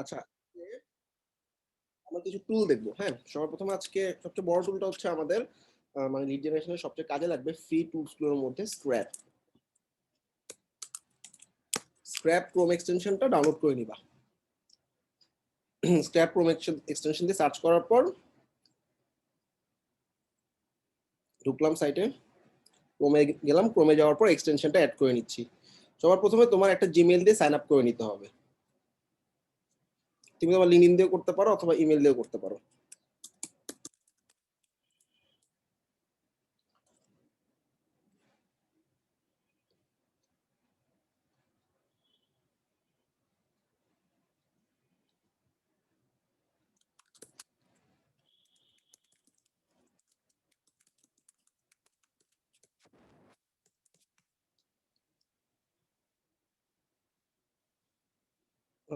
আচ্ছা, আমরা কিছু টুল দেখবো। হ্যাঁ, সবার প্রথমে আজকে সবচেয়ে বড় টুলটা হচ্ছে আমাদের মানে লিড জেনারেশনের সবচেয়ে কাজে লাগবে ফ্রি টুলস গুলোর মধ্যে স্ক্র্যাপ। স্ক্র্যাপ ক্রোম এক্সটেনশনটা ডাউনলোড করে নিবা। স্ক্র্যাপ ক্রোম এক্সটেনশন দিয়ে সার্চ করার পর ঢুকলাম সাইটে, ক্রোমে গেলাম, ক্রোমে যাওয়ার পর এক্সটেনশনটা অ্যাড করে নিচ্ছি। সবার প্রথমে তোমার একটা জিমেইল দিয়ে সাইন আপ করে নিতে হবে। তুমি তোমার লিঙ্কডইন দিয়েও করতে পারো অথবা ইমেল দিয়েও করতে পারো।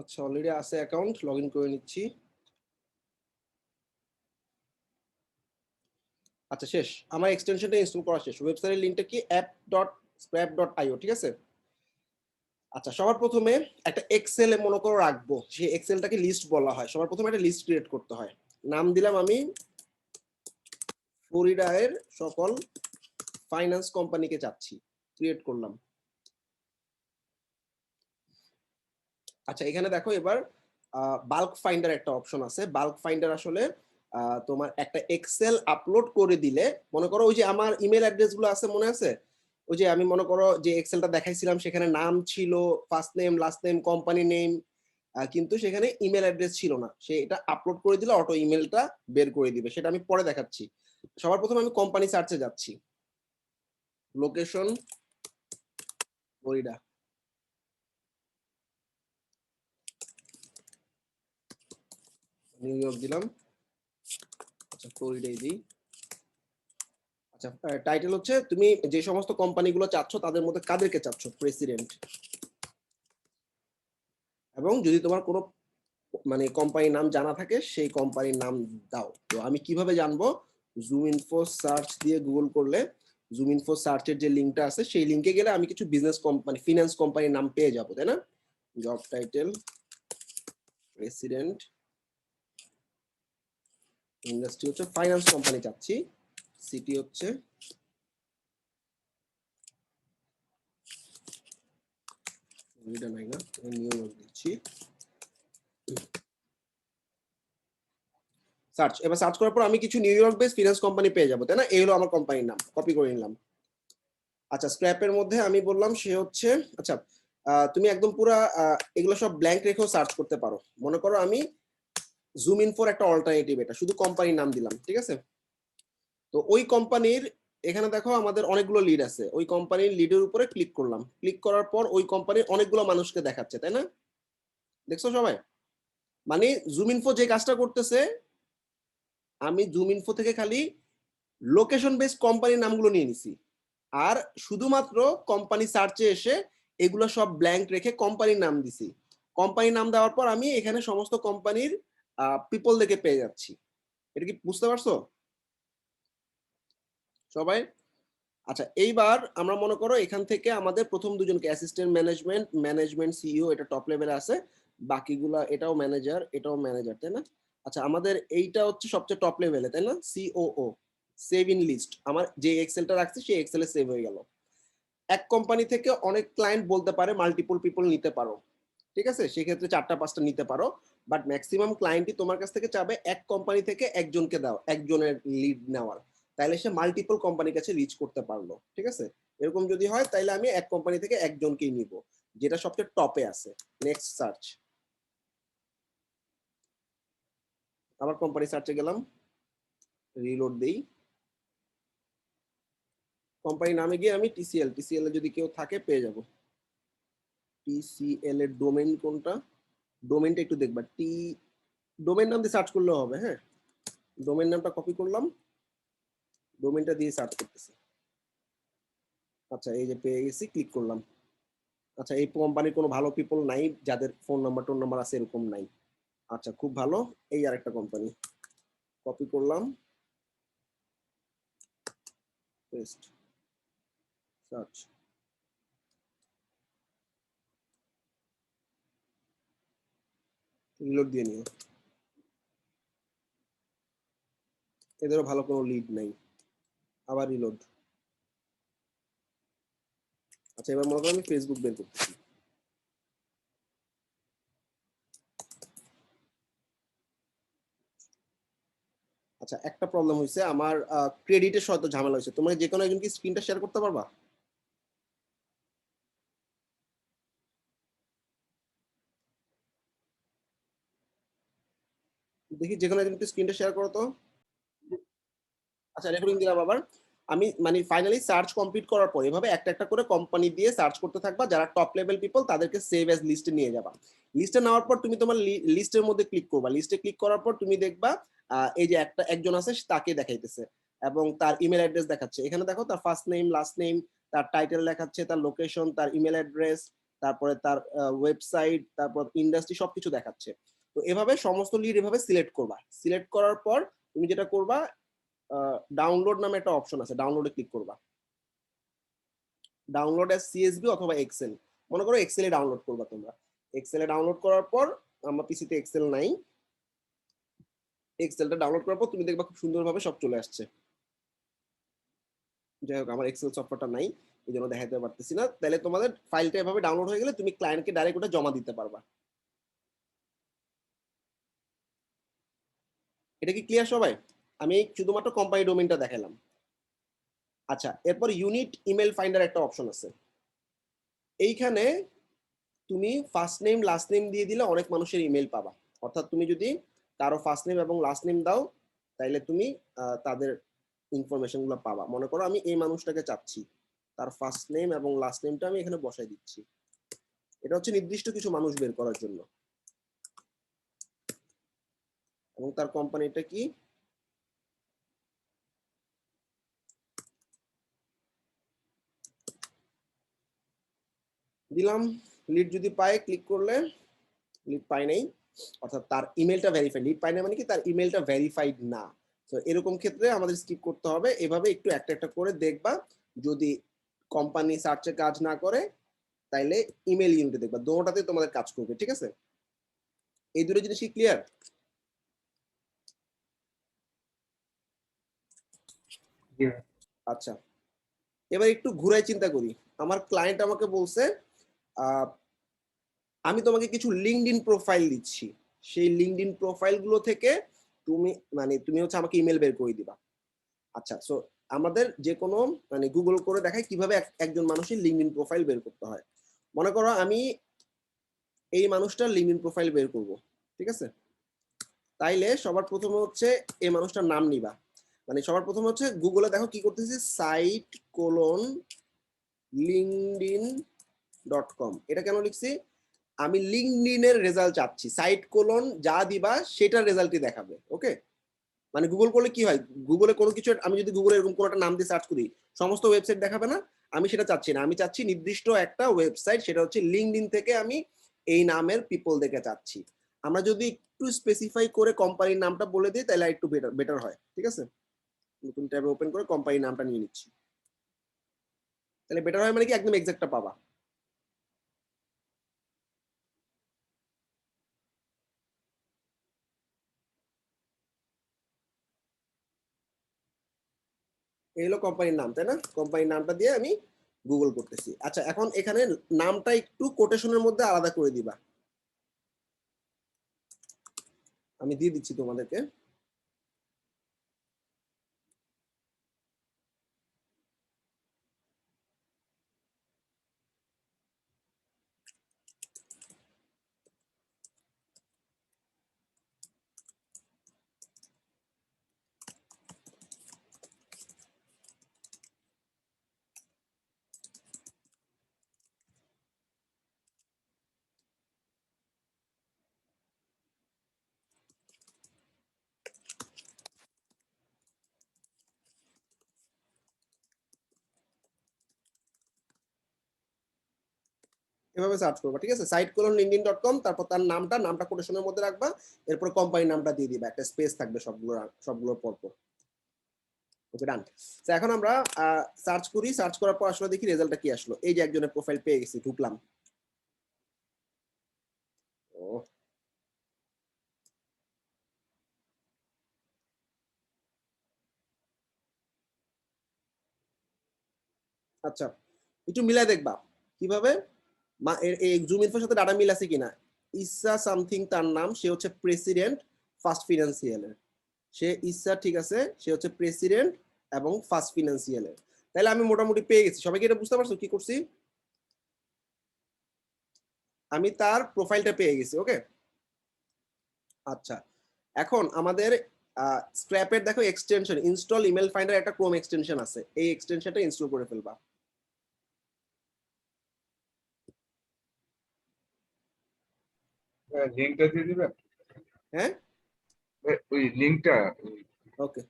আচ্ছা, অলরেডি আছে অ্যাকাউন্ট, লগ ইন করে নিচ্ছি। আচ্ছা, শেষ। আমার এক্সটেনশনটা ইনস্টল করা শেষ। ওয়েবসাইটের লিঙ্কটা কি app.scrap.io, ঠিক আছে? আচ্ছা, সবার প্রথমে একটা এক্সেল এ মনে করো রাখবো, সেই এক্সেলটাকে লিস্ট বলা হয়। সবার প্রথমে একটা লিস্ট ক্রিয়েট করতে হয়। নাম দিলাম আমি ফ্লোরিডা এর সকল ফাইন্যান্স কোম্পানিকে চাচ্ছি, ক্রিয়েট করলাম। আচ্ছা, এখানে দেখো এবার বাল্ক ফাইন্ডার একটা অপশন আছে। বাল্ক ফাইন্ডার আসলে তোমার একটা এক্সেল আপলোড করে দিলে, মনে করো ওই যে আমার ইমেল অ্যাড্রেস গুলো আছে, মনে আছে? ওই যে আমি মনে করো যে এক্সেলটা দেখাইছিলাম, সেখানে নাম ছিল, first name, last name, company name, কিন্তু সেখানে ইমেল অ্যাড্রেস ছিল না। সে এটা আপলোড করে দিলে অটো ইমেলটা বের করে দিবে, সেটা আমি পরে দেখাচ্ছি। সবার প্রথমে আমি কোম্পানি সার্চে যাচ্ছি। লোকেশন ফ্লোরিডা, নিউ ইয়র্ক দিলাম। আচ্ছা, ফ্লোরিডাই দিই। আচ্ছা, টাইটেল হচ্ছে তুমি যে সমস্ত কোম্পানিগুলো চাচ্ছ তাদের মধ্যে কাদেরকে চাচ্ছ, প্রেসিডেন্ট। এবং যদি তোমার কোনো মানে কোম্পানির নাম জানা থাকে সেই কোম্পানির নাম দাও। তো আমি কিভাবে জানবো? জুম ইনফো সার্চ দিয়ে গুগল করলে জুম ইনফো সার্চের যে লিঙ্কটা আছে সেই লিঙ্কে গেলে আমি কিছু বিজনেস কোম্পানি, ফিনান্স কোম্পানির নাম পেয়ে যাবো, তাই না? জব টাইটেল প্রেসিডেন্ট, ইন্ডাস্ট্রি হচ্ছে ফাইন্যান্স কোম্পানি চাচ্ছি, সিটি হচ্ছে নাই না, নিউ ইয়র্ক দিচ্ছি। সার্চ, এবার সার্চ করার পর আমি কিছু new York base finance company পেয়ে যাবো, তাই না? এই হলো আমার কোম্পানির নাম, কপি করে নিলাম। আচ্ছা, স্ক্র্যাপের মধ্যে আমি বললাম সে হচ্ছে, আচ্ছা তুমি একদম পুরা এগুলো সব ব্ল্যাঙ্ক রেখেও সার্চ করতে পারো। মনে করো আমি জুম ইনফোর একটা অল্টারনেটিভ, এটা শুধু কোম্পানির নাম দিলাম, ঠিক আছে? তো ওই কোম্পানির এখানে দেখো আমাদের অনেকগুলো লিড আছে, ওই কোম্পানির লিডের উপরে ক্লিক করলাম। ক্লিক করার পর ওই কোম্পানির অনেকগুলো মানুষকে দেখাচ্ছে, তাই না? দেখছো সবাই? মানে জুম ইনফো যে কাজটা করতেছে, আমি জুম ইনফো থেকে খালি লোকেশন বেস কোম্পানির নামগুলো নিয়ে নিছি, আর শুধুমাত্র কোম্পানি সার্চে এসে এগুলো সব ব্ল্যাঙ্ক রেখে কোম্পানির নাম দিছি। কোম্পানির নাম দেওয়ার পর আমি এখানে সমস্ত কোম্পানির পিপল দেখে পেয়ে যাচ্ছি। এটা কি বুঝতে পারছো সবাই? আচ্ছা, এইবার আমরা মনে করো এখান থেকে আমাদের প্রথম দুজনকে, অ্যাসিস্ট্যান্ট ম্যানেজমেন্ট, ম্যানেজমেন্ট সিইও, এটা টপ লেভেলে আছে। বাকিগুলা এটাও ম্যানেজার, এটাও ম্যানেজার, তাই না? আচ্ছা, আমাদের এইটা হচ্ছে সবচেয়ে টপ লেভেলে, তাই না? COO, save in list. আমার যে এক্সেলটা রাখছি সেই এক্সেলে সেভ হয়ে গেল। এক কোম্পানি থেকে অনেক ক্লায়েন্ট বলতে পারে, মাল্টিপল পিপল নিতে পারো, ঠিক আছে? সেক্ষেত্রে 4টা 5টা নিতে পারো, বাট ম্যাক্সিমাম ক্লায়েন্টই তোমার কাছ থেকে চাবে এক কোম্পানি থেকে একজনকে দাও, একজনের লিড নেওয়ার। তাইলে সে মাল্টিপল কোম্পানির কাছে রিচ করতে পারলো, ঠিক আছে? এরকম যদি হয় তাইলে আমি এক কোম্পানি থেকে একজনকেই নিব, যেটা সবচেয়ে টপে আছে। নেক্সট সার্চ, আবার কোম্পানি সার্চে গেলাম, রিলোড দেই। কোম্পানি নামে গিয়ে আমি টিসিএল, টিসিএল এ যদি কেউ থাকে পেয়ে যাব। টিসিএল এর ডোমেইন কোনটা? ডোমেইনটা একটু দেখবা, ডোমেইন নাম দিয়ে সার্চ করলেও হবে। হ্যাঁ, ডোমেইন নামটা কপি করলাম, ডোমেইনটা দিয়ে সার্চ করতেছি। আচ্ছা, এই যে পেয়ে গেছি, ক্লিক করলাম। আচ্ছা, এই কোম্পানির কোনো ভালো পিপল নাই, যাদের ফোন নাম্বার টোন নাম্বার আছে, এরকম নাই। আচ্ছা, খুব ভালো। এই আরেকটা কোম্পানি, কপি করলাম, পেস্ট, সার্চ। রিলোড দিয়ে নিও। এদেরও ভালো কোনো লিড নাই, আবার রিলোড। আচ্ছা এবার মনে করো আমি ফেসবুক বের করতেছি। আচ্ছা একটা প্রবলেম হয়েছে আমার, ক্রেডিটের সাথে ঝামেলা হয়েছে। তোমরা যে কোনো একজন কি স্ক্রিনটা শেয়ার করতে পারবা? দেখি যে কোনো একজন কি স্ক্রিনটা শেয়ার করো তো। আচ্ছা রেকর্ডিং দিলাম আবার। আমি মানে ফাইনালি সার্চ কমপ্লিট করার পর এভাবে একটা একটা করে কোম্পানি দিয়ে সার্চ করতে থাকবা, যারা টপ লেভেল পিপল তাদেরকে সেভ অ্যাজ লিস্টে নিয়ে যাবা। লিস্টে নেওয়ার পর তুমি তোমার লিস্টের মধ্যে ক্লিক করবা। লিস্টে ক্লিক করার পর তুমি দেখবা এই যে একজন আছে তাকে দেখাইতেছে এবং তার ইমেল অ্যাড্রেস দেখাচ্ছে। এখানে দেখো তার ফার্স্ট নেম, লাস্ট নেম, তার টাইটেল দেখাচ্ছে, তার লোকেশন, তার ইমেল অ্যাড্রেস, তারপরে তার ওয়েবসাইট, তারপর ইন্ডাস্ট্রি সবকিছু দেখাচ্ছে। তো এভাবে সমস্ত লিড এভাবে সিলেক্ট করবা। সিলেক্ট করার পর তুমি যেটা করবা, ডাউনলোড নামে একটা অপশন আছে, ডাউনলোডে ক্লিক করবা। ডাউনলোড এস সিএসভি অথবা এক্সেল, মনে করো এক্সেলে ডাউনলোড করবা তোমরা। এক্সেলে ডাউনলোড করার পর, আমার পিসিতে এক্সেল নাই, এক্সেলটা ডাউনলোড করার পর তুমি দেখবা খুব সুন্দরভাবে সব চলে আসছে। যাই হোক আমার এক্সেল সফটওয়্যারটা নাই, এই জন্য দেখাতে পারতেছি না। তাহলে তোমাদের ফাইলটা এভাবে ডাউনলোড হয়ে গেলে তুমি ক্লায়েন্টকে ডাইরেক্ট ওটা জমা দিতে পারবা। এটা কি ক্লিয়ার সবাই? আমি শুধুমাত্র কোম্পানি ডোমেইনটা দেখালাম। আচ্ছা এরপর ইউনিট ইমেল ফাইন্ডার একটা অপশন আছে। এইখানে তুমি ফার্স্ট নেম লাস্ট নেম দিয়ে দিলে অনেক মানুষের ইমেল পাবা। অর্থাৎ তুমি যদি কারো ফার্স্ট নেম এবং লাস্ট নেম দাও তাইলে তুমি তাদের ইনফরমেশন গুলো পাবা। মনে করো আমি এই মানুষটাকে চাচ্ছি, তার ফার্স্ট নেম এবং লাস্ট নেমটা আমি এখানে বসাই দিচ্ছি। এটা হচ্ছে নির্দিষ্ট কিছু মানুষ বের করার জন্য। এবং তার কোম্পানিটা কি, দিলাম। লিড যদি পায় ক্লিক করলে, লিড পাই নাই, অর্থাৎ তার ইমেলটা ভেরিফাইড। লিড পাই না মানে কি, তার ইমেলটা ভেরিফাইড না। তো এরকম ক্ষেত্রে আমাদের স্কিপ করতে হবে। এভাবে একটু একটা একটা করে দেখবা। যদি কোম্পানি সার্চে কাজ না করে তাইলে ইমেল ইউনিটে দেখবা, দুটোটাতে তোমাদের কাজ করবে। ঠিক আছে, এই দুটো জিনিস কি ক্লিয়ার? আচ্ছা এবার একটু ঘুরাই চিন্তা করি। আমার ক্লায়েন্ট আমাকে বলছে আমি তোমাকে কিছু লিঙ্কডইন প্রোফাইল দিচ্ছি, সেই লিঙ্কডইন প্রোফাইল গুলো থেকে তুমি মানে তুমি হচ্ছে আমাকে ইমেল বের করে দিবা। আচ্ছা সো আমাদের যে কোনো মানে গুগল করে দেখায় কিভাবে একজন মানুষের লিঙ্কডইন প্রোফাইল বের করতে হয়। মনে করো আমি এই মানুষটার লিঙ্কডইন প্রোফাইল বের করব, ঠিক আছে? তাইলে সবার প্রথমে হচ্ছে এই মানুষটার নাম নিবা। মানে সবার প্রথমে হচ্ছে গুগলে দেখো কি করতেছি, site colon LinkedIn dot com. এটা কেন লিখছি, আমি লিঙ্কডইনের রেজাল্ট চাচ্ছি, সাইট কোলন যা দিবা সেটার রেজাল্টই দেখাবে। ওকে, মানে গুগল করলে কি হয়, গুগলে কোনো কিছু আমি যদি গুগলে এরকম কোনো একটা নাম দিয়ে সার্চ করি সমস্ত ওয়েবসাইট দেখাবে না। আমি সেটা চাচ্ছি না, আমি চাচ্ছি নির্দিষ্ট একটা ওয়েবসাইট, সেটা হচ্ছে লিঙ্কডইন থেকে আমি এই নামের পিপল দেখে চাচ্ছি। আমরা যদি একটু স্পেসিফাই করে কোম্পানির নামটা বলে দিই তাহলে একটু বেটার বেটার হয়। ঠিক আছে, নতুন ট্যাবে ওপেন করে কোম্পানির নামটা নিয়ে নিচ্ছি, তাহলে বেটার হয় মানে কি একদম এক্সাক্টটা পাবা। এই হলো কোম্পানির নাম, তাই না? কোম্পানির নামটা দিয়ে আমি গুগল করতেছি। আচ্ছা এখন এখানে নামটা একটু কোটেশনের মধ্যে আলাদা করে দিবা, আমি দিয়ে দিচ্ছি তোমাদেরকে। এভাবে সার্চ করবা, ঠিক আছে? Site colon LinkedIn dot com, তারপর তার নামটা কোটেশনের মধ্যে রাখবা, এরপর কোম্পানির নামটা দিয়ে দিবা, একটা স্পেস থাকবে সবগুলোর পরপর। ওকে ডান। তো এখন আমরা সার্চ করি, সার্চ করার পর আসলে দেখি রেজাল্টটা কি আসলো। এই যে একজনের প্রোফাইল পেয়ে গেছি, ঢুকলাম। ও আচ্ছা, একটু মিলাই দেখবা কিভাবে এই জুম ইনফোর সাথে ডাটা মিল আছে কিনা। ইসা সামথিং তার নাম, সে হচ্ছে প্রেসিডেন্ট ফার্স্ট ফিনান্সিয়ালের। সে ইসা, ঠিক আছে, সে হচ্ছে প্রেসিডেন্ট এবং ফার্স্ট ফিনান্সিয়ালের। তাহলে আমি মোটামুটি পেয়ে গেছি। সবাইকে এটা বুঝতে পারছো কি করছি? আমি তার প্রোফাইলটা পেয়ে গেছি। ওকে, আচ্ছা, এখন আমাদের স্ক্র্যাপের দেখো এক্সটেনশন ইনস্টল ইমেল ফাইন্ডার একটা ক্রোম এক্সটেনশন আছে, এই এক্সটেনশনটা ইনস্টল করে ফেলবা। লিঙ্কটা দিয়ে দিবেন। হ্যাঁ, ওই লিঙ্কটা। ওকে।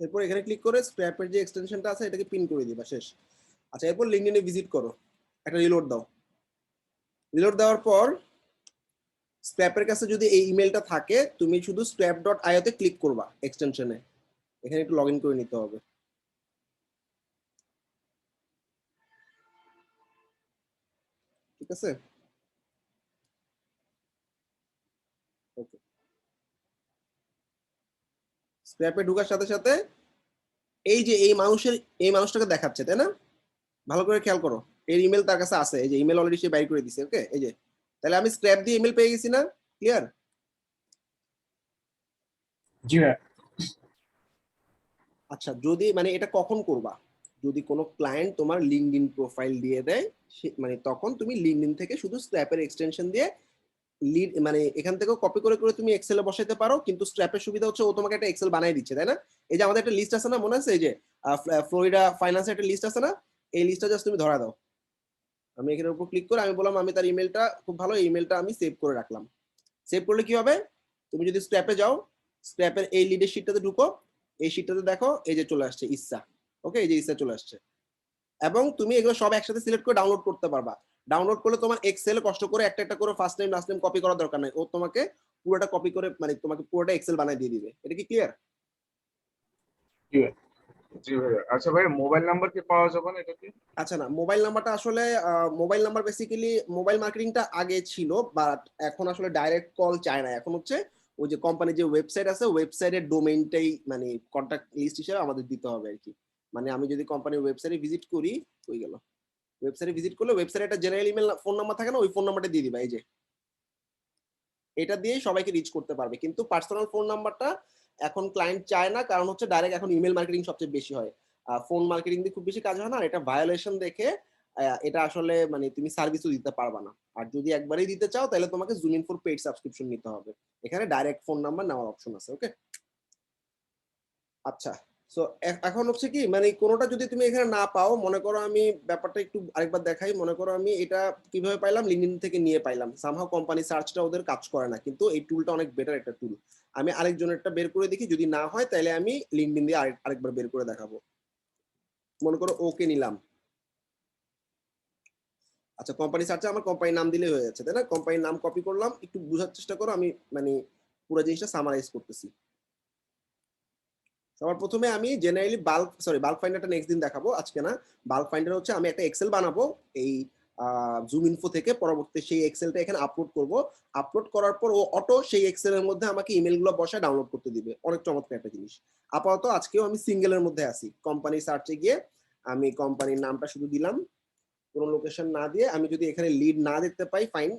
এরপর এখানে ক্লিক করে স্ক্র্যাপের যে এক্সটেনশনটা আছে এটাকে পিন করে দিবা, শেষ। আচ্ছা, এরপর লিঙ্কডইনে ভিজিট করো, একটা রিলোড দাও। রিলোড দেওয়ার পর স্ক্র্যাপের কাছে যদি এই ইমেলটা থাকে, তুমি শুধু scrap.io তে ক্লিক করবা এক্সটেনশনে। এখানে একটু লগইন করে নিতে হবে। ঠিক আছে, ওকে। স্ক্র্যাপে ঢোকার সাথে সাথে এই যে এই মানুষটাকে দেখাচ্ছে, তাই না? ভালো করে খেয়াল করো, এর ইমেল তার কাছে আছে, এই যে ইমেল অলরেডি সে বাইর করে দিছে। ওকে, এই যে, তাহলে আমি স্ক্র্যাপ দিয়ে ইমেল পেয়ে গেছি না? ক্লিয়ার? জি ভাই। আচ্ছা, যদি মানে এটা কখন করবা, যদি কোনো ক্লায়েন্ট তোমার লিঙ্কডইন প্রোফাইল দিয়ে দেয়, মানে তখন তুমি লিঙ্কডইন থেকে শুধু স্ক্র্যাপের এক্সটেনশন দিয়ে লিড, মানে এখান থেকেও কপি করে করে তুমি এক্সেলে বসাইতে পারো। কিন্তু স্ক্র্যাপের সুবিধা হচ্ছে ও তোমাকে একটা এক্সেল বানিয়ে দিচ্ছে, তাই না? এই যে আমাদের একটা লিস্ট আছে না, মনে আছে, এই যে ফ্লোরিডা ফাইন্যান্সের একটা লিস্ট আছে না, এই লিস্টটা জাস্ট তুমি ধরা দাও। আমি এখানের উপর ক্লিক করে আমি বললাম আমি তার ইমেলটা, খুব ভালো, ইমেলটা আমি সেভ করে রাখলাম। সেভ করলে কি হবে, তুমি যদি স্ক্র্যাপে যাও, স্ক্র্যাপের এই লিডের শিটটাতে ঢুকো, এই শিটটাতে দেখো এই যে চলে আসছে ইসা। ওকে, এই যে ইসা চলে আসছে। এবং তুমি এগুলো সব একসাথে সিলেক্ট করে ডাউনলোড করতে পারবা। ডাউনলোড করলে তোমার এক্সেল কষ্ট করে একটা একটা করে first name last name copy করার দরকার নাই, ও তোমাকে পুরোটা কপি করে, মানে তোমাকে পুরোটা এক্সেল বানিয়ে দিয়ে দিবে। এটা কি ক্লিয়ার? জি ভাই। জি ভাই। আচ্ছা ভাই, মোবাইল নাম্বার কি পাওয়া যাবে না এটা কি? আচ্ছা, না, মোবাইল নাম্বারটা আসলে মোবাইল নাম্বার বেসিক্যালি মোবাইল মার্কেটিংটা আগে ছিল, বাট এখন আসলে ডাইরেক্ট কল চায় না। এখন হচ্ছে ওই যে কোম্পানির যে ওয়েবসাইট আছে, ওয়েবসাইটের ডোমেইনটাই মানে কন্ট্যাক্ট লিস্ট হিসেবে আমাদের দিতে হবে আর কি। মানে আমি যদি কোম্পানির ওয়েবসাইটে ভিজিট করি, হয়ে গেল, ওয়েবসাইটে ভিজিট করলে ওয়েবসাইটে একটা জেনারেল ইমেল ফোন নাম্বার থাকে না, ওই ফোন নাম্বারটা দিয়ে দিবা। এই যে এটা দিয়ে সবাইকে রিচ করতে পারবে। কিন্তু পার্সোনাল ফোন নাম্বারটা এখন ক্লায়েন্ট চায় না, কারণ হচ্ছে ডাইরেক্ট এখন ইমেল মার্কেটিং সবচেয়ে বেশি হয়, ফোন মার্কেটিং দিয়ে খুব বেশি কাজ হয় না। আর এটা ভায়োলেশন দেখে এটা আসলে মানে তুমি সার্ভিসও দিতে পারবা না। আর যদি একবারই দিতে চাও তাহলে তোমাকে zoom in for paid subscription নিতে হবে। এখানে ডাইরেক্ট ফোন নাম্বার নেওয়ার অপশন আছে। ওকে, আচ্ছা। সো এখন হচ্ছে কি, মানে কোনোটা যদি তুমি এখানে না পাও, মনে করো আমি ব্যাপারটা একটু আরেকবার দেখাই। মনে করো আমি এটা কিভাবে পাইলাম, লিঙ্কডইন থেকে নিয়ে পাইলাম। সামহাও কোম্পানি সার্চটা ওদের কাজ করে না, কিন্তু এই টুলটা অনেক বেটার একটা টুল। আমি আরেকজনেরটা বের করে দেখি, যদি না হয় তাহলে আমি লিঙ্কডইন দিয়ে আরেকবার বের করে দেখাবো। মনে করো ওকে নিলাম। আচ্ছা, কোম্পানি সার্চে আমার কোম্পানির নাম দিলে হয়ে যাচ্ছে, তাই না? কোম্পানির নাম কপি করলাম, একটু বোঝার চেষ্টা করো, আমি মানে পুরো জিনিসটা সামারাইজ করতেছি। সবার প্রথমে আমি জেনারেলি বাল্ক ফাইন্ডারটা নেক্সট দিন দেখাবো, আজকে না। বাল্ক ফাইন্ডার হচ্ছে আমি একটা এক্সেল বানাবো এই জুম ইনফো থেকে, পরবর্তীতে সেই এক্সেলটা এখানে আপলোড করব। আপলোড করার পর ও অটো সেই এক্সেলের মধ্যে আমাকে ইমেলগুলো বসায় ডাউনলোড করতে দিবে। অনেক চমৎকার একটা জিনিস। আপাতত আজকেও আমি সিঙ্গেলের মধ্যে আছি। কোম্পানি সার্চে গিয়ে আমি কোম্পানির নামটা শুধু দিলাম, কোনো লোকেশন না দিয়ে। আমি যদি এখানে লিড না দেখতে পাই, ফাইন,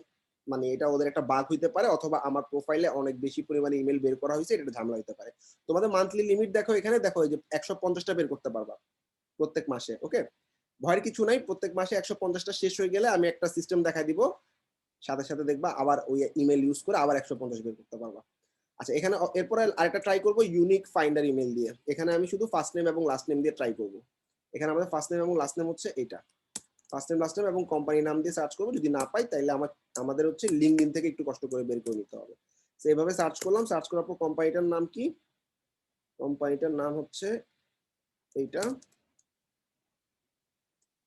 মানে এটা ওদের একটা বাগ হইতে পারে, অথবা আমার প্রোফাইলে অনেক বেশি পরিমাণে ইমেল বের করা হয়েছে, এটা ঝামেলা হতে পারে। তোমাদের মান্থলি লিমিট দেখো, এখানে দেখো এই যে 150টা বের করতে পারবা প্রত্যেক মাসে। ওকে, ভয়ের কিছু নাই, প্রত্যেক মাসে 150টা শেষ হয়ে গেলে আমি একটা সিস্টেম দেখাই দিব, সাথে সাথে দেখবা আবার ওই ইমেল ইউজ করে আবার 150 বের করতে পারবা। আচ্ছা, এখানে এরপরে আরেকটা ট্রাই করবো ইউনিক ফাইন্ডার ইমেল দিয়ে। এখানে আমি শুধু ফার্স্ট নেম এবং লাস্ট নেম দিয়ে ট্রাই করবো। এখানে আমাদের ফার্স্ট নেম এবং লাস্ট নেম হচ্ছে এটা, ফার্স্ট নেম লাস্ট নেম এবং কোম্পানি নাম দিয়ে সার্চ করবো। যদি না পাই তাহলে আমাদের হচ্ছে লিঙ্কডইন থেকে একটু কষ্ট করে বের করে নিতে হবে। তো এইভাবে সার্চ করলাম, সার্চ করার পর কোম্পানিটার নাম কি, কোম্পানিটার নাম হচ্ছে এইটা,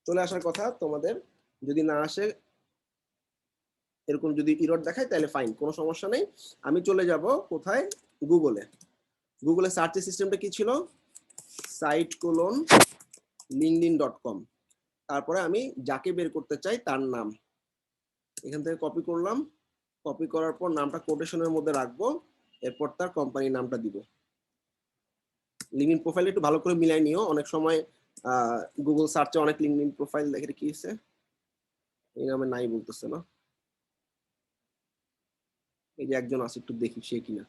চলে আসার কথা তোমাদের যদি না আসে, এরকম যদি ইরর দেখায় তাহলে ফাইন, কোনো সমস্যা নেই। আমি চলে যাব কোথায়, গুগলে। গুগলে সার্চ সিস্টেমটা কি ছিল, site:/linkedin.com। তারপরে আমি যাকে বের করতে চাই তার নাম এখান থেকে কপি করলাম, কপি করার পর নামটা কোটেশনের মধ্যে রাখবো, এরপর তার কোম্পানির নামটা দিব। লিঙ্কডইন প্রোফাইল একটু ভালো করে মিলাই নিও, অনেক সময় গুগল সার্চে অনেক লিঙ্কডইন প্রোফাইল দেখে কি হচ্ছে, এই নামে নাই বলতেছে না। এই যে একজন আছে, একটু দেখি সে কিনা।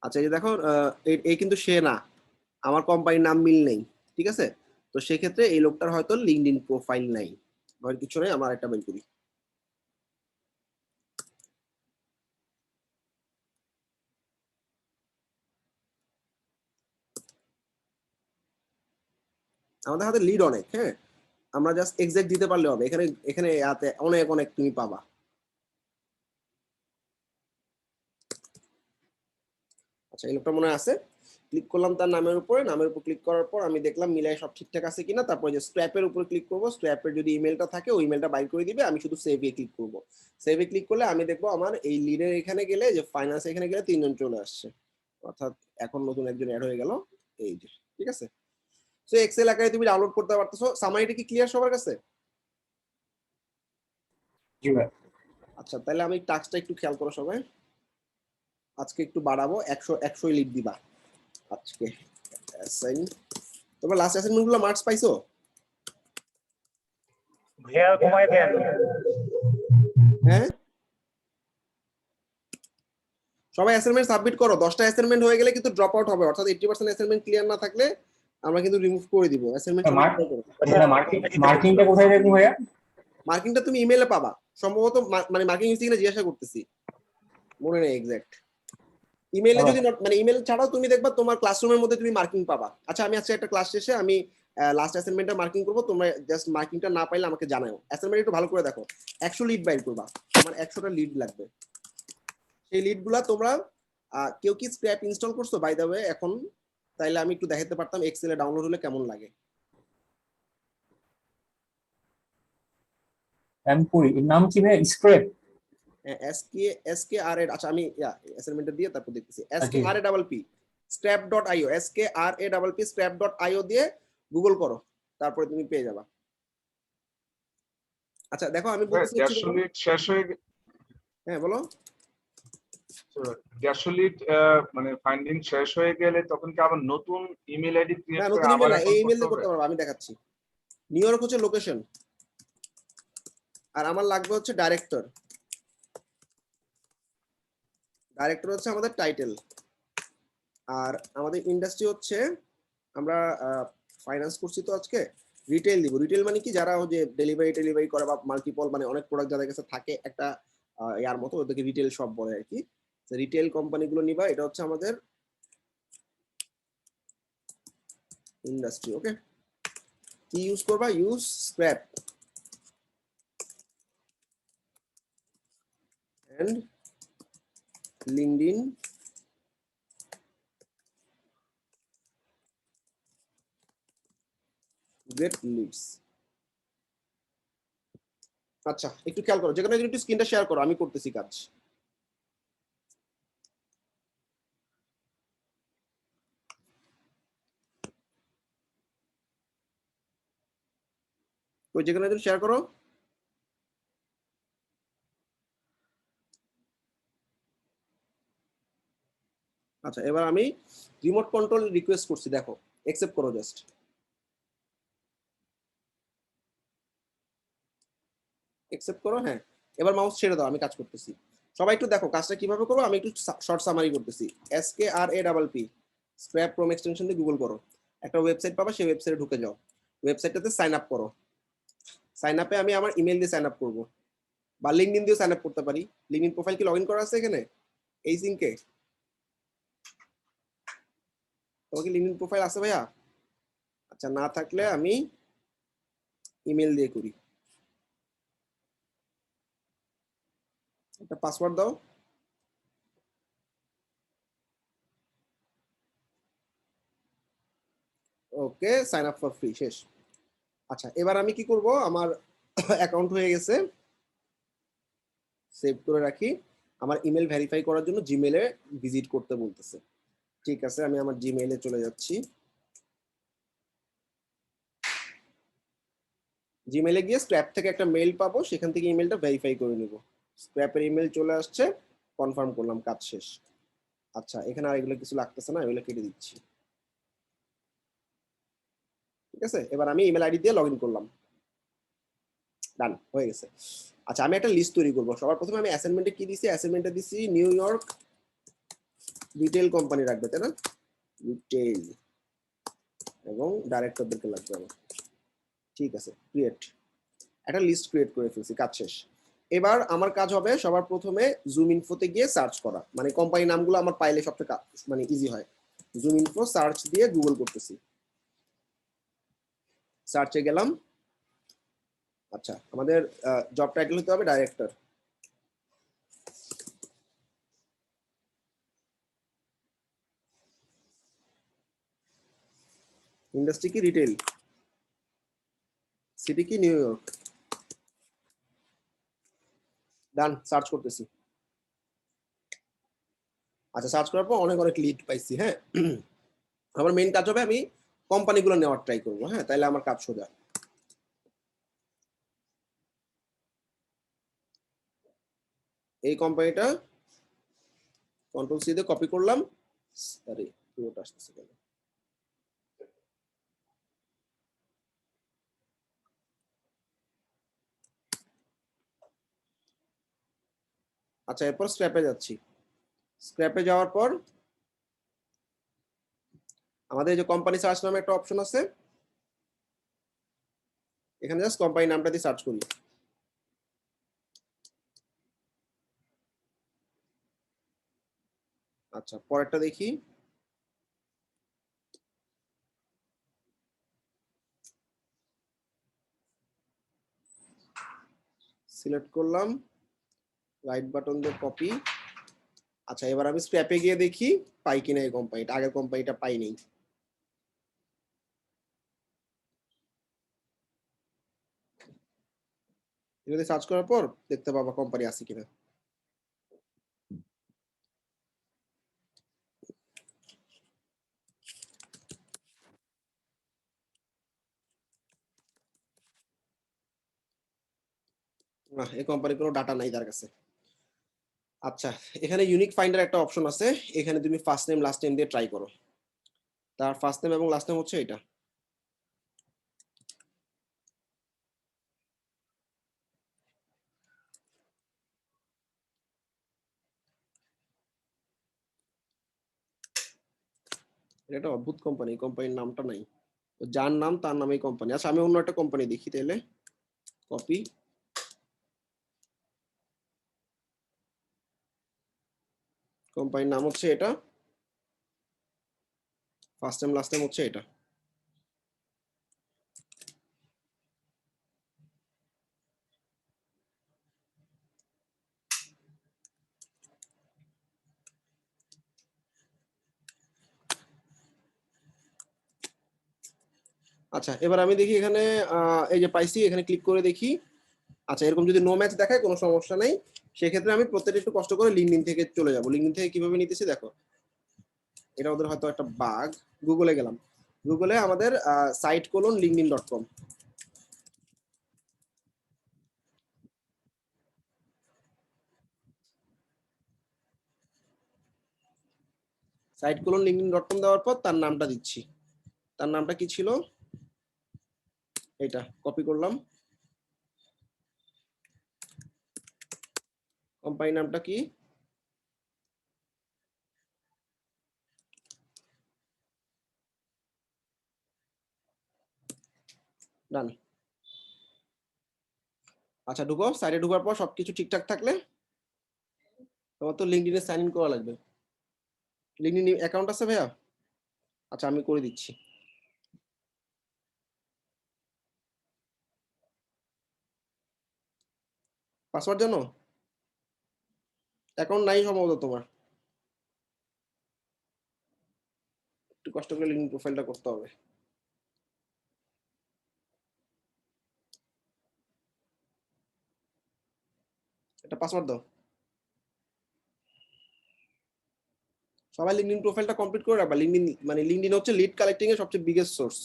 আচ্ছা এই যে দেখো, এই কিন্তু সে না, আমার কোম্পানির নাম মিল নেই, ঠিক আছে। তো সেক্ষেত্রে এই লোকটার হয়তো লিঙ্কডইন প্রোফাইল নাই, ভয়ের কিছু নেই। আমার একটা বের করি, আমাদের হাতে লিড অনেক, হ্যাঁ, আমরা জাস্ট এক্সাক্ট দিতে পারলে হবে। এখানে এখানে অনেক অনেক তুমি পাবা। আচ্ছা এই লোকটা মনে আছে, ক্লিক করলাম তার নামের উপরে, নামের উপর ক্লিক করার পর আমি দেখলাম মিলাই সব ঠিকঠাক আছে কিনা। তারপর যে স্ক্র্যাপের উপর ক্লিক করবো, স্ক্র্যাপের যদি ইমেলটা থাকে ওই ইমেলটা বাইর করে দিবে, আমি শুধু সেভে ক্লিক করবো। সেভে ক্লিক করলে আমি দেখবো আমার এই লিডের এখানে গেলে, যে ফাইন্যান্স এখানে গেলে 3 জন চলে আসছে, অর্থাৎ এখন নতুন একজন অ্যাড হয়ে গেল, এই যে, ঠিক আছে। সো এক্সেল আকারে তুমি ডাউনলোড করতে পারতেছো। সামারিটা কি ক্লিয়ার সবার কাছে? জি ভাই। আচ্ছা তাহলে আমি টাস্কটা একটু খেয়াল করো সবাই, আজকে একটু বাড়াবো, 100 লিড দিবা আজকে। অ্যাসাইন, তোমরা লাস্ট অ্যাসাইনমেন্ট গুলো মার্কস পাইছো? ভাইয়া কমাই দেন। হ্যাঁ সবাই অ্যাসাইনমেন্ট সাবমিট করো। 10টা অ্যাসাইনমেন্ট হয়ে গেলে কিন্তু ড্রপ আউট হবে, অর্থাৎ 80% অ্যাসাইনমেন্ট ক্লিয়ার না থাকলে আমরা কিন্তু রিমুভ করে দিব। অ্যাসাইনমেন্ট সবাই ক্লিয়ার করো। মার্কিংটা কোথায় দেখবো ভাইয়া? মার্কিংটা তুমি ইমেইলে পাবা সম্ভবত, মানে মার্কিং হচ্ছে কিনা জিজ্ঞাসা করতেছি, মনে নেই এক্সাক্ট। ইমেইলে যদি মানে ইমেল ছাড়াও তুমি দেখবা তোমার ক্লাসরুমের মধ্যে তুমি মার্কিং পাবা। আচ্ছা আমি আজকে একটা ক্লাস শেষে আমি লাস্ট অ্যাসাইনমেন্টটা মার্কিং করবো, তোমরা জাস্ট মার্কিংটা না পাইলে আমাকে জানাও। অ্যাসাইনমেন্ট একটু ভালো করে দেখো, 100 লিড বাইর করবা, আমার 100টা লিড লাগবে। সেই লিড গুলা তোমরা কেউ কি স্ক্র্যাপ ইনস্টল করছো বাই দ্য ওয়ে এখন? তাইলে আমি একটু দেখাতে পারতাম এক্সেলে ডাউনলোড হলে কেমন লাগে। আমি করি, এর নাম কি ভাইয়া? স্ক্র্যাপ? SKRA, আচ্ছা আমি অ্যাসাইনমেন্টটা দিয়ে তারপর দেখতেছি। আচ্ছা। SKRAPP scrap.io, SKRAPP scrap.io দিয়ে গুগল করো, তারপরে তুমি পেয়ে যাবা। আচ্ছা দেখো আমি বলতেছি হচ্ছে, 150 লিড শেষ হয়ে হ্যাঁ বলো। গ্যাসোলিড মানে ফাইন্ডিং শেষ হয়ে গেলে তখন কি আবার নতুন ইমেল আইডি না ক্রিয়েট করে নতুন আবার ইমেল না, এই অ্যাকাউন্ট ইমেল করতে দিয়ে হবে? করতে পারবো, আমি দেখাচ্ছি। নিউ ইয়র্ক হচ্ছে লোকেশন, আর আমার লাগবে হচ্ছে ডাইরেক্টর। ডাইরেক্টর হচ্ছে আমাদের টাইটেল, আর আমাদের ইন্ডাস্ট্রি হচ্ছে, আমরা ফাইন্যান্স করছি তো আজকে, রিটেল দিব। রিটেল মানে কি, যারা যে ডেলিভারি করে বা মাল্টিপল মানে অনেক প্রোডাক্ট যাদের কাছে থাকে একটা ইয়ার মতো, ওদেরকে রিটেল শপ বলে আর কি। রিটেল কোম্পানিগুলো নিবা, এটা হচ্ছে আমাদের ইন্ডাস্ট্রি। ওকে, কি ইউজ করবা? Use scrap and LinkedIn get leads. আচ্ছা একটু খেয়াল করো, যেখানে একটু স্ক্রিনটা শেয়ার করো, আমি করতেছি কাজ। ওই যেখানে একটু শেয়ার করো। আচ্ছা এবার আমি রিমোট কন্ট্রোল রিকোয়েস্ট করছি, দেখো অ্যাকসেপ্ট করো জাস্ট। অ্যাকসেপ্ট করো, হ্যাঁ। এবার মাউস ছেড়ে দাও, আমি কাজ করতেছি। সবাই একটু দেখো কাজটা কিভাবে করবো, আমি একটু শর্ট সামারি করতেছি। SKRAPP স্ক্র্যাপ ক্রোম এক্সটেনশন দিয়ে গুগল করো, একটা ওয়েবসাইট পাবা, সেই ওয়েবসাইটে ঢুকে যাও, ওয়েবসাইটটাতে সাইন আপ করো। সাইন আপে আমি আমার ইমেল দিয়ে সাইন আপ করবো, বা লিঙ্কডইন দিয়ে সাইন আপ করতে পারি। লিঙ্কডইন প্রোফাইল কি লগইন করা আছে এখানে এই সিঙ্কে? তোমার কি লিঙ্কডইন প্রোফাইল আছে ভাইয়া? আচ্ছা না থাকলে আমি ইমেল দিয়ে করি। একটা পাসওয়ার্ড দাও। ওকে, সাইন আপ ফর ফ্রি, শেষ। আচ্ছা, এবার আমি কি করব, আমার অ্যাকাউন্ট হয়ে গেছে, সেভ করে রাখি। আমার ইমেল ভেরিফাই করার জন্য জিমেলে ভিজিট করতে বলতেছে। ঠিক আছে, আমি আমার জিমেইলে চলে যাচ্ছি। জিমেইলে গিয়ে স্ক্র্যাপ থেকে একটা মেইল পাবো, সেখান থেকে ইমেলটা ভেরিফাই করে নিব। স্ক্র্যাপের ইমেল চলে আসছে, কনফার্ম করলাম, কাজ শেষ। আচ্ছা, এখানে আর এগুলো কিছু লাগতেছে না, এগুলো কেটে দিচ্ছি। ঠিক আছে, এবার আমি ইমেল আইডি দিয়ে লগ ইন করলাম, ডান হয়ে গেছে। আচ্ছা, আমি একটা লিস্ট তৈরি করবো। সবার প্রথমে আমি অ্যাসাইনমেন্টে কি দিছি, অ্যাসাইনমেন্টে দিছি নিউ ইয়র্ক রিটেল কোম্পানি রাখবে, তাই না? রিটেল এবং ডাইরেক্টরদেরকে লাগবে আমার। ঠিক আছে, ক্রিয়েট, একটা লিস্ট ক্রিয়েট করে ফেলছি, কাজ শেষ। এবার আমার কাজ হবে সবার প্রথমে জুম ইনফোতে গিয়ে সার্চ করা, মানে কোম্পানি নামগুলো আমার পাইলে সবচেয়ে মানে ইজি হয়। জুম ইনফো সার্চ দিয়ে গুগল করতেছি, সার্চে গেলাম। আচ্ছা, আমাদের জব টাইটেল হতে হবে ডাইরেক্টর। ইন্ডাস্ট্রি কি রিটেল, সিটি কি নিউ ইয়র্ক। ডান, সার্চ করতেছি। আচ্ছা, সার্চ করার পর অনেক অনেক লিড পাইছি। হ্যাঁ, আমার মেইন কাজ হবে আমি কোম্পানিগুলো নেওয়ার ট্রাই করবো। হ্যাঁ, তাহলে আমার কাজ সোজা। এই কোম্পানিটা কন্ট্রোল সি দিয়ে কপি করলাম। আরে পুরোটা আসতেছে কেন? আচ্ছা, এরপর স্ক্র্যাপে যাচ্ছি। স্ক্র্যাপে যাওয়ার পর আমাদের এই যে কোম্পানি সার্চ নামে একটা অপশন আছে, এখানে জাস্ট কোম্পানি নামটা দিয়ে সার্চ করি। আচ্ছা, পরেরটা দেখি। সিলেক্ট করলাম, রাইট বাটন দিয়ে কপি। আচ্ছা, এবার আমি স্ক্র্যাপে গিয়ে দেখি পাই কিনা এই কোম্পানিটা। আগের কোম্পানিটা পাই নেই। যদি সার্চ করার পর দেখতে পাবো কোম্পানি আছে কিনা। না, এই কোম্পানির কোনো ডাটা নাই তার কাছে। আচ্ছা, এখানে ইউনিক ফাইন্ডার একটা অপশন আছে, এখানে তুমি ফার্স্ট নেম লাস্ট নেম দিয়ে ট্রাই করো। তার ফার্স্ট নেম এবং লাস্ট নেম হচ্ছে এটা। এটা একটা অদ্ভুত কোম্পানি, কোম্পানির নামটা নাই। যার নাম তার নামেই কোম্পানি। আচ্ছা, আমি অন্য একটা কোম্পানি দেখি তাহলে। কপি, কোম্পানির নাম হচ্ছে এটা, ফার্স্ট নেম লাস্ট নেম হচ্ছে এটা। আচ্ছা, এবার আমি দেখি এখানে এই যে পাইছি, এখানে ক্লিক করে দেখি। আচ্ছা, এরকম যদি নো ম্যাচ দেখায় কোনো সমস্যা নাই। সেক্ষেত্রে আমি প্রত্যেকটা একটু কষ্ট করে লিঙ্কডিন থেকে চলে যাব। লিঙ্কডিন থেকে কিভাবে নিতেছি দেখো, এটা ওদের হয়তো একটা বাগ। গুগলে গেলাম, গুগলে আমাদের site:linkedin.com, site:linkedin.com দেওয়ার পর তার নামটা দিচ্ছি। তার নামটা কি ছিল, এটা কপি করলাম। কোম্পানি নামটা কি, ডান। আচ্ছা, ঢুকো। সাইটে ঢোকার পর সবকিছু ঠিকঠাক থাকলে তোমার তো লিঙ্কডিনে সাইন ইন করা লাগবে। লিঙ্কডিন অ্যাকাউন্ট আছে ভাইয়া? আচ্ছা, আমি করে দিচ্ছি। পাসওয়ার্ড জানো? অ্যাকাউন্ট নাই সম্ভবত তোমার, একটু কষ্ট করে লিঙ্কডিন প্রোফাইলটা করতে হবে। পাসওয়ার্ড দাও। সবাই লিঙ্কডইন প্রোফাইলটা কমপ্লিট করে রাখবা। লিঙ্কডইন মানে লিঙ্কডইন হচ্ছে লিড কালেক্টিং এর সবচেয়ে বিগেস্ট সোর্স।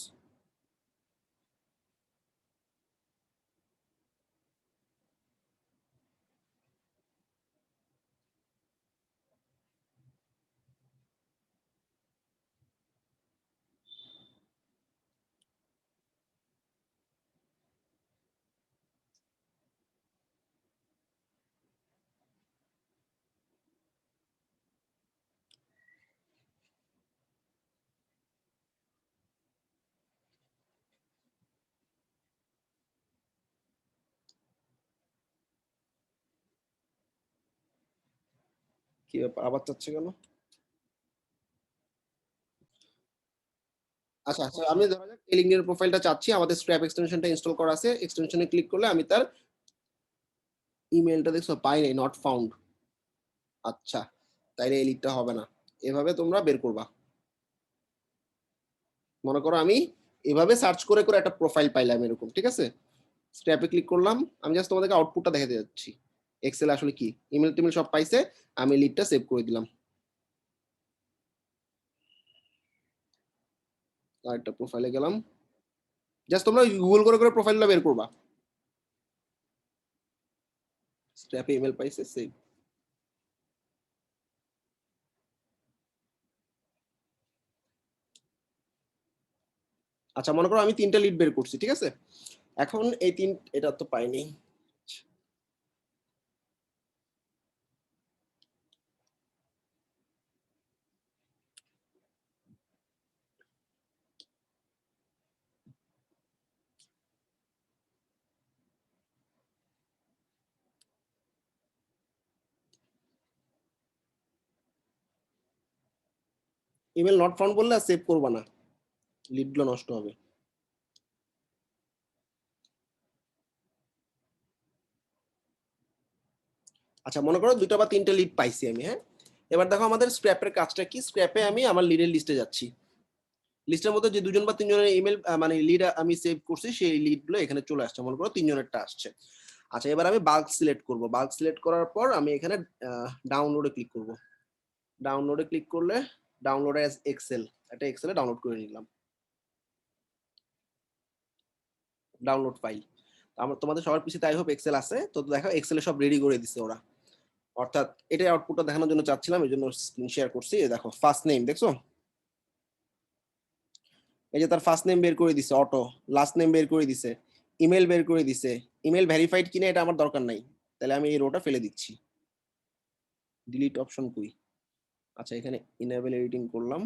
কি ব্যাপার, আবার চাচ্ছে কেন? আচ্ছা আচ্ছা, আমি ধরা যাক এই লিঙ্কডইন প্রোফাইলটা চাচ্ছি, আমাদের স্ক্র্যাপ এক্সটেনশনটা ইনস্টল করা আছে, এক্সটেনশনে ক্লিক করলে আমি তার ইমেলটা দেখছো পাই নাই, নট ফাউন্ড। আচ্ছা, তাইলে এই লিডটা হবে না। এভাবে তোমরা বের করবা। মনে করো আমি এভাবে সার্চ করে করে একটা প্রোফাইল পাইলাম এরকম, ঠিক আছে? স্ক্র্যাপে ক্লিক করলাম, আমি জাস্ট তোমাদেরকে আউটপুটটা দেখাতে যাচ্ছি এক্সেল আসলে কি। ইমেল টিমেল সব পাইছে, আমি লিডটা সেভ করে দিলাম। আরেকটা প্রোফাইলে গেলাম, জাস্ট তোমরা গুগল করে করে প্রোফাইলটা বের করবা। স্ক্র্যাপে ইমেল পাইছে, সেভ। আচ্ছা, মনে করো আমি 3টা লিড বের করছি, ঠিক আছে? এখন এই এটা তো পাইনি। ইমেল নট ফাউন্ড বললে সেভ করবা না, লিডগুলো নষ্ট হবে। আচ্ছা, মনে করো 2টা বা 3টে লিড পাইছি আমি, হ্যাঁ? এবার দেখো আমাদের স্ক্র্যাপের কাজটা কি। স্ক্র্যাপে আমি আমার লিডের লিস্টে যাচ্ছি। লিস্টের মধ্যে যে 2জন বা 3জনের ইমেল মানে লিড আমি সেভ করছি, সেই লিডগুলো এখানে চলে আসছে। মনে করো 3জনেরটা আসছে। আচ্ছা, এবার আমি বাল্ক সিলেক্ট করব। বাল্ক সিলেক্ট করার পর আমি এখানে ডাউনলোডে ক্লিক করব। ডাউনলোডে ক্লিক করলে ডাউনলোড অ্যাজ এক্সেল, একটা এক্সেলে ডাউনলোড করে নিলাম। Download file. তোমাদের সবার পিছিয়ে তাই হোপ এক্সেল আছে, তো দেখো এক্সেলে সব রেডি করে দিছে ওরা। অর্থাৎ এটাই আউটপুটটা দেখানোর জন্য চাচ্ছিলাম, এই জন্য স্ক্রিন শেয়ার করছি। দেখো ফার্স্ট নেম দেখছো, এই যে তার ফার্স্ট নেম বের করে দিছে অটো, লাস্ট নেম বের করে দিছে, ইমেল বের করে দিছে। ইমেল ভেরিফাইড কিনা এটা আমার দরকার নাই, তাহলে আমি এই রোটা ফেলে দিচ্ছি। ডিলিট অপশন কই? আচ্ছা, এখানে ইনেবল এডিটিং করলাম।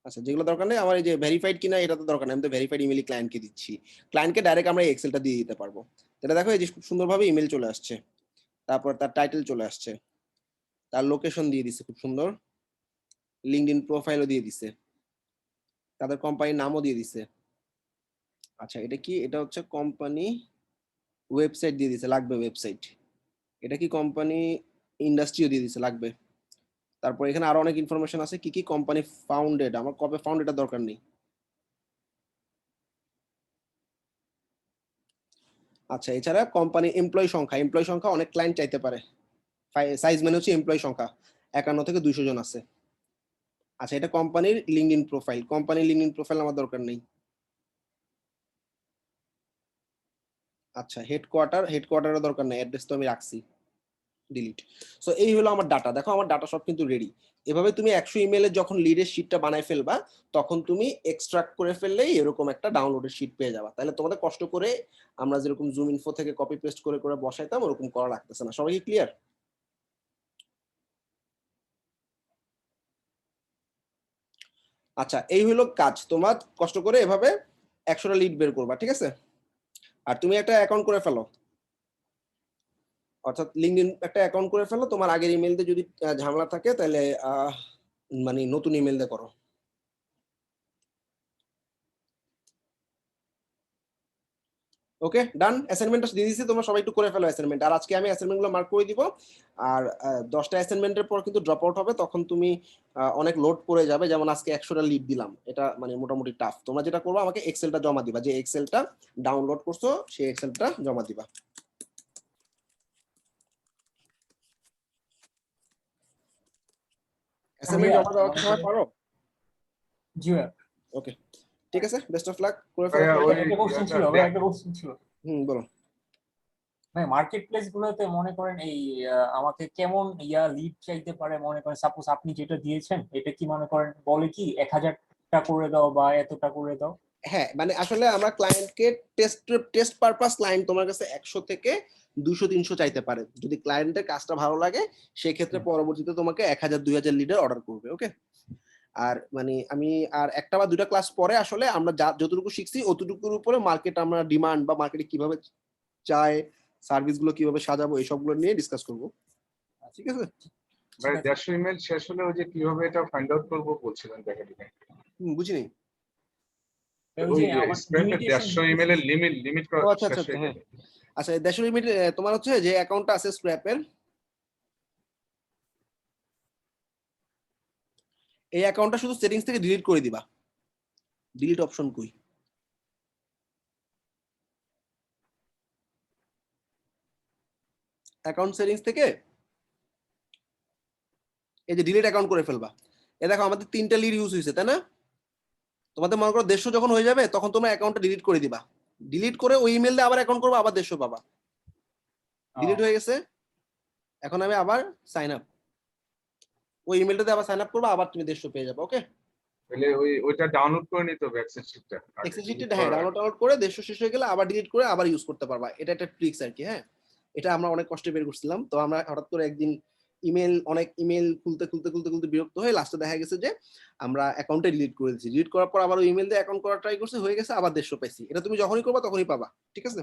আচ্ছা, যেগুলো দরকার নেই আমার, এই যে ভেরিফাইড কিনা এটা তো দরকার নেই, আমি তো ভেরিফাইড ইমেলই ক্লায়েন্টকে দিচ্ছি। ক্লায়েন্টকে ডাইরেক্ট আমরা এক্সেলটা দিয়ে দিতে পারবো। তাহলে দেখো এই যে খুব সুন্দরভাবে ইমেল চলে আসছে, তারপর তার টাইটেল চলে আসছে, তার লোকেশন দিয়ে দিছে খুব সুন্দর, লিঙ্কডইন প্রোফাইলও দিয়ে দিছে, তাদের কোম্পানির নামও দিয়ে দিছে। আচ্ছা, এটা কি? এটা হচ্ছে কোম্পানি ওয়েবসাইট দিয়ে দিছে, লাগবে ওয়েবসাইট। এটা কি কোম্পানি ইন্ডাস্ট্রিও দিয়ে দিছে, লাগবে। তারপর এখানে আরো অনেক ইনফরমেশন আছে, কি কি কোম্পানি ফাউন্ডেড, আমার কবে ফাউন্ডেড এটা দরকার নেই। আচ্ছা, এছাড়া কোম্পানি এমপ্লয়ি সংখ্যা, এমপ্লয়ি সংখ্যা অনেক ক্লায়েন্ট চাইতে পারে। সাইজ মানে হচ্ছে এমপ্লয়ি সংখ্যা 51 থেকে 200 জন আছে। আচ্ছা, এটা কোম্পানির লিঙ্কডইন প্রোফাইল, কোম্পানির লিঙ্কডইন প্রোফাইল আমার দরকার নেই। আচ্ছা, হেডকোয়ার্টারের দরকার নেই, অ্যাড্রেস তো আমি রাখছি, ডিলিট। সো এই হলো আমার ডাটা। দেখো আমার ডাটা সব কিন্তু রেডি। এভাবে তুমি 100 ইমেলের যখন লিডের শিটটা বানায় ফেলবা, তখন তুমি এক্সট্রাক্ট করে ফেললেই এরকম একটা ডাউনলোডের শিট পেয়ে যাবা। তাহলে তোমাদের কষ্ট করে আমরা যেরকম জুম ইনফো থেকে কপি পেস্ট করে করে বসাইতাম, ওরকম করা লাগতেছে না। সবাই কি ক্লিয়ার? আচ্ছা, এই হলো কাজ। তোমার কষ্ট করে এভাবে 100টা লিড বের করবা, ঠিক আছে? আর তুমি একটা অ্যাকাউন্ট করে ফেলো, অর্থাৎ লিঙ্কডইন একটা অ্যাকাউন্ট করে ফেলো। তোমার আগের ইমেল দিয়ে যদি ঝামেলা থাকে, তাহলে মানে নতুন ইমেল দিয়ে করো। ওকে ডান, অ্যাসাইনমেন্টটা দিয়ে দিয়েছি, তোমরা সবাই একটু করে ফেলো অ্যাসাইনমেন্ট। আর আজকে আমি অ্যাসাইনমেন্টগুলো মার্ক করে দিব। আর 10টা অ্যাসাইনমেন্টের পর কিন্তু ড্রপ আউট হবে, তখন তুমি অনেক লোড পড়ে যাবে। যেমন আজকে 100টা লিড দিলাম, এটা মানে মোটামুটি টাফ। তোমরা যেটা করবে, আমাকে এক্সেলটা জমা দিবা, যে এক্সেলটা ডাউনলোড করছো সেই এক্সেলটা জমা দিবা। অ্যাসাইনমেন্ট জমা দেওয়ার সময় পারো? জি ভাইয়া। ওকে, ঠিক আছে, বেস্ট অফ লাক, করে ভাইয়া, ফেলো। ওই একটা কোশ্চেন ছিল ইয়াটা ভাই, একটা কোশ্চেন ছিল বলো। ভাই, মার্কেট প্লেস গুলোতে মনে করেন এই আমাকে কেমন লিড চাইতে পারে? মনে করেন সাপোজ আপনি যেটা দিয়েছেন, এটা কি মনে করেন বলে কি 1000টা করে দাও বা এতটা করে দাও? হ্যাঁ, মানে আসলে আমরা ক্লায়েন্টকে টেস্ট পারপাস ক্লায়েন্ট তোমার কাছে 100 থেকে 200-300 চাইতে পারে। যদি ক্লায়েন্টের কাজটা ভালো লাগে, সেই ক্ষেত্রে পরবর্তীতে তোমাকে 1000-2000 লিডার অর্ডার করবে। ওকে, আর মানে আমি আর একটা বা দুটা ক্লাস পরে আসলে আমরা যতটুকু শিখছি অতটুকুর উপরে মার্কেট, আমরা ডিমান্ড বা মার্কেটে কিভাবে চায়, সার্ভিস গুলো কিভাবে সাজাবো, এই সবগুলো নিয়ে ডিসকাস করবো। ঠিক আছে ভাই, 150 ইমেল শেষ হলে ওই যে কিভাবে এটা ফাইন্ড আউট করবো বলছিলেন, দেখা দিবেন। বুঝিনি। ওই ওই যে যে আমার স্ক্র্যাপের limitation 150 ইমেলের লিমিট ও আচ্ছা শেষ আচ্ছা হয়ে হ্যাঁ। গেলে। আচ্ছা, 150 লিমিট তোমার হচ্ছে যে অ্যাকাউন্টটা আছে স্ক্র্যাপের, এই অ্যাকাউন্টটা শুধু সেটিংস থেকে ডিলিট করে দিবা। ডিলিট অপশন কই? অ্যাকাউন্ট সেটিংস থেকে এই যে ডিলিট অ্যাকাউন্ট করে ফেলবা। এ দেখো আমাদের 3টা লিড ইউজ হয়েছে, তাই না? তোমাদের মনে করো 150 যখন হয়ে যাবে, তখন তোমরা অ্যাকাউন্টটা ডিলিট করে দিবা। ডিলিট করে ওই ইমেল দিয়ে আবার অ্যাকাউন্ট করবা, আবার 150 পাবা। ডিলিট হয়ে গেছে, এখন আমি আবার সাইন আপ, ওই ইমেলটাতে আবার সাইন আপ করবা, আবার তুমি 150 পেয়ে যাবে। ওকে, তাহলে ওইটা ডাউনলোড করে নিতে হবে এক্সেল শিটটা। এক্সেল শিটটা হ্যাঁ ডাউনলোড করে 150 শেষ হয়ে গেলে আবার ডিলিট করে আবার ইউজ করতে পারবা। এটা একটা ট্রিক্স আর কি। হ্যাঁ, এটা আমরা অনেক কষ্টে বের করছিলাম। তো আমরা হঠাৎ করে একদিন অনেক ইমেল খুলতে বিরক্ত হয়ে লাস্টে দেখা গেছে যে আমরা অ্যাকাউন্টে ডিলিট করে দিয়েছি। ডিলিট করার পর আবার ওই ইমেল দিয়ে অ্যাকাউন্ট করা ট্রাই করছে, হয়ে গেছে, আবার 150 পাইছি। এটা তুমি যখনই করবা তখনই পাবা। ঠিক আছে।